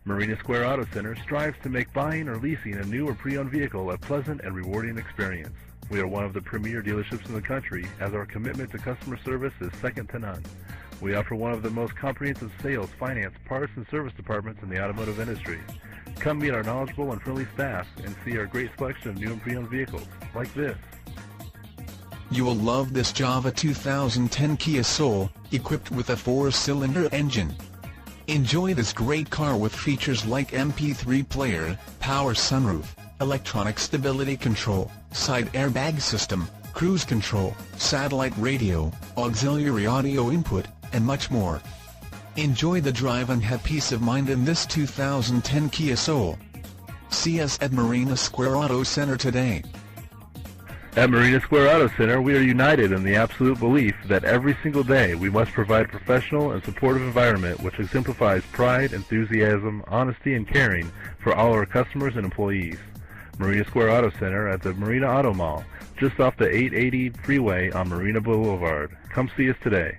Marina Square Auto Center strives to make buying or leasing a new or pre-owned vehicle a pleasant and rewarding experience. We are one of the premier dealerships in the country, as our commitment to customer service is second to none. We offer one of the most comprehensive sales, finance, parts, and service departments in the automotive industry. Come meet our knowledgeable and friendly staff and see our great selection of new and pre-owned vehicles, like this. You will love this Java 2010 Kia Soul, equipped with a 4-cylinder engine. Enjoy this great car with features like MP3 player, power sunroof, electronic stability control, side airbag system, cruise control, satellite radio, auxiliary audio input, and much more. Enjoy the drive and have peace of mind in this 2010 Kia Soul. See us at Marina Square Auto Center today. At Marina Square Auto Center, we are united in the absolute belief that every single day we must provide a professional and supportive environment which exemplifies pride, enthusiasm, honesty, and caring for all our customers and employees. Marina Square Auto Center at the Marina Auto Mall, just off the 880 freeway on Marina Boulevard. Come see us today.